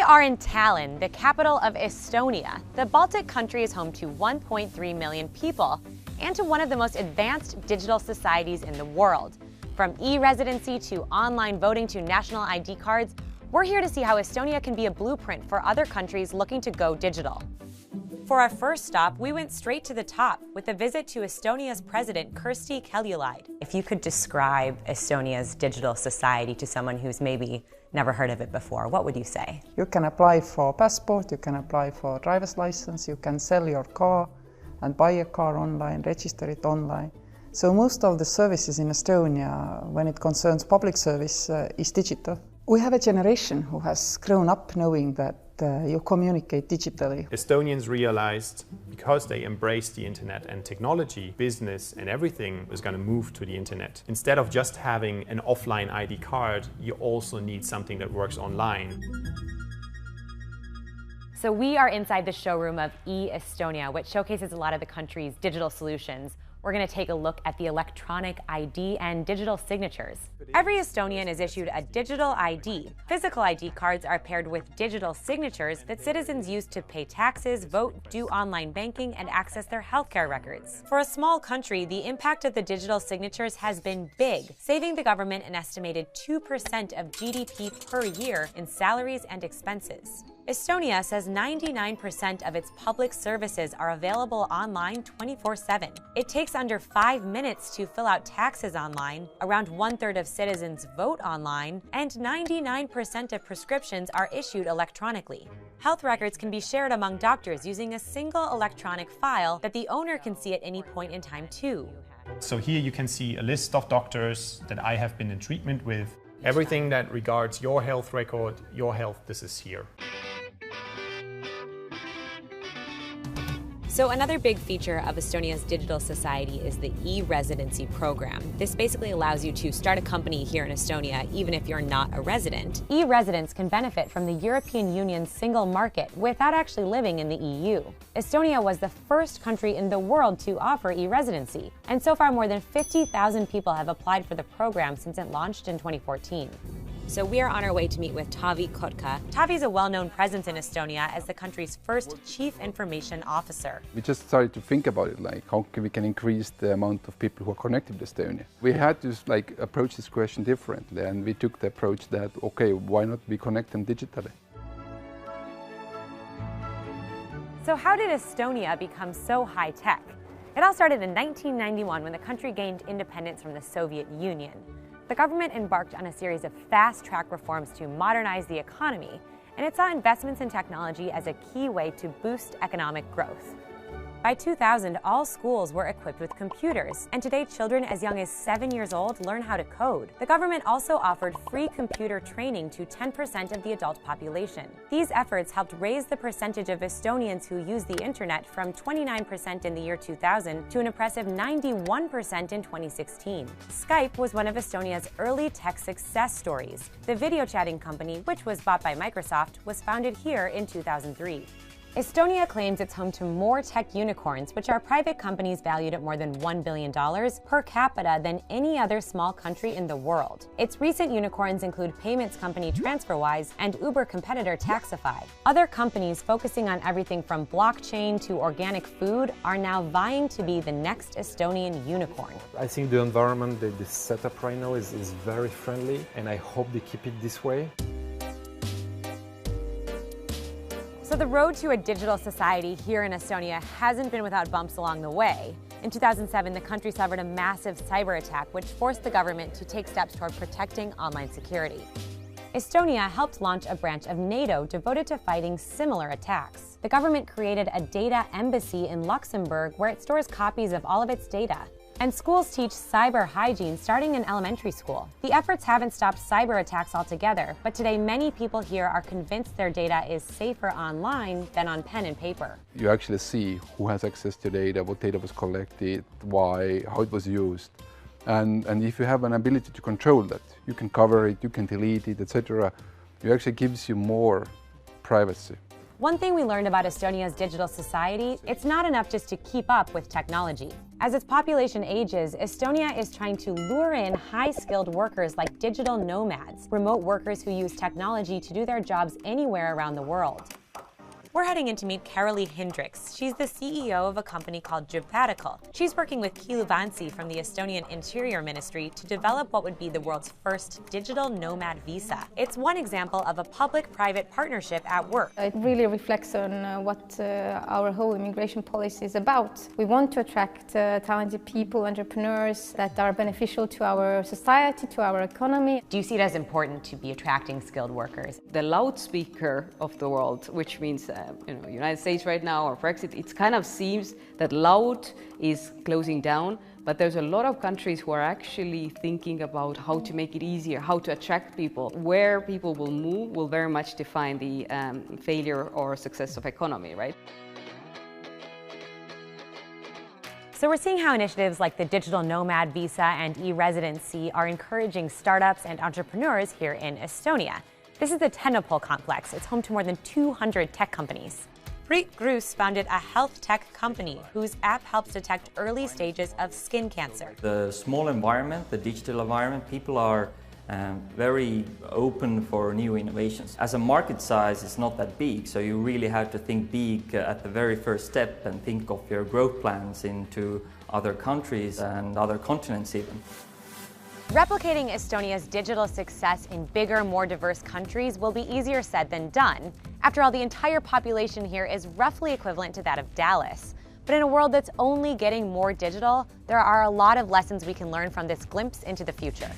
are in Tallinn, the capital of Estonia. The Baltic country is home to 1.3 million people and to one of the most advanced digital societies in the world. From e-residency to online voting to national ID cards, we're here to see how Estonia can be a blueprint for other countries looking to go digital. For our first stop, we went straight to the top with a visit to Estonia's president, Kersti Kaljulaid. If you could describe Estonia's digital society to someone who's maybe never heard of it before, what would you say? You can apply for passport, you can apply for driver's license, you can sell your car and buy a car online, register it online. So most of the services in Estonia, when it concerns public service, is digital. We have a generation who has grown up knowing that you communicate digitally. Estonians realized because they embraced the internet and technology, business and everything was going to move to the internet. Instead of just having an offline ID card, you also need something that works online. So we are inside the showroom of eStonia, which showcases a lot of the country's digital solutions. We're going to take a look at the electronic ID and digital signatures. Every Estonian is issued a digital ID. Physical ID cards are paired with digital signatures that citizens use to pay taxes, vote, do online banking, and access their healthcare records. For a small country, the impact of the digital signatures has been big, saving the government an estimated 2% of GDP per year in salaries and expenses. Estonia says 99% of its public services are available online 24/7. It takes under 5 minutes to fill out taxes online, around 1/3 of citizens vote online, and 99% of prescriptions are issued electronically. Health records can be shared among doctors using a single electronic file that the owner can see at any point in time too. So here you can see a list of doctors that I have been in treatment with. Everything that regards your health record, your health, this is here. So another big feature of Estonia's digital society is the e-residency program. This basically allows you to start a company here in Estonia even if you're not a resident. E-residents can benefit from the European Union's single market without actually living in the EU. Estonia was the first country in the world to offer e-residency, and so far more than 50,000 people have applied for the program since it launched in 2014. So we are on our way to meet with Taavi Kotka. Taavi is a well-known presence in Estonia as the country's first Chief Information Officer. We just started to think about it, like how we can increase the amount of people who are connected to Estonia. We had to approach this question differently, and we took the approach that, okay, why not we connect them digitally? So how did Estonia become so high-tech? It all started in 1991 when the country gained independence from the Soviet Union. The government embarked on a series of fast-track reforms to modernize the economy, and it saw investments in technology as a key way to boost economic growth. By 2000, all schools were equipped with computers, and today children as young as 7 years old learn how to code. The government also offered free computer training to 10% of the adult population. These efforts helped raise the percentage of Estonians who use the internet from 29% in the year 2000 to an impressive 91% in 2016. Skype was one of Estonia's early tech success stories. The video chatting company, which was bought by Microsoft, was founded here in 2003. Estonia claims it's home to more tech unicorns, which are private companies valued at more than $1 billion per capita than any other small country in the world. Its recent unicorns include payments company TransferWise and Uber competitor Taxify. Other companies focusing on everything from blockchain to organic food are now vying to be the next Estonian unicorn. I think the environment, the setup right now is very friendly, and I hope they keep it this way. So the road to a digital society here in Estonia hasn't been without bumps along the way. In 2007, the country suffered a massive cyber attack, which forced the government to take steps toward protecting online security. Estonia helped launch a branch of NATO devoted to fighting similar attacks. The government created a data embassy in Luxembourg where it stores copies of all of its data. And schools teach cyber hygiene starting in elementary school. The efforts haven't stopped cyber attacks altogether, but today many people here are convinced their data is safer online than on pen and paper. You actually see who has access to data, what data was collected, why, how it was used. And if you have an ability to control that, you can cover it, you can delete it, etc. It actually gives you more privacy. One thing we learned about Estonia's digital society, it's not enough just to keep up with technology. As its population ages, Estonia is trying to lure in high-skilled workers like digital nomads, remote workers who use technology to do their jobs anywhere around the world. We're heading in to meet Carolee Hendricks. She's the CEO of a company called Jobatical. She's working with Kiluvansi from the Estonian Interior Ministry to develop what would be the world's first digital nomad visa. It's one example of a public-private partnership at work. It really reflects on what our whole immigration policy is about. We want to attract talented people, entrepreneurs that are beneficial to our society, to our economy. Do you see it as important to be attracting skilled workers? The loudspeaker of the world, which means United States right now or Brexit, it kind of seems that loud is closing down, but there's a lot of countries who are actually thinking about how to make it easier, how to attract people. Where people will move will very much define the failure or success of economy, right? So we're seeing how initiatives like the Digital Nomad Visa and e-residency are encouraging startups and entrepreneurs here in Estonia. This is the Tenopol complex. It's home to more than 200 tech companies. Priit Gruus founded a health tech company whose app helps detect early stages of skin cancer. The small environment, the digital environment, people are very open for new innovations. As a market size, it's not that big, so you really have to think big at the very first step and think of your growth plans into other countries and other continents even. Replicating Estonia's digital success in bigger, more diverse countries will be easier said than done. After all, the entire population here is roughly equivalent to that of Dallas. But in a world that's only getting more digital, there are a lot of lessons we can learn from this glimpse into the future.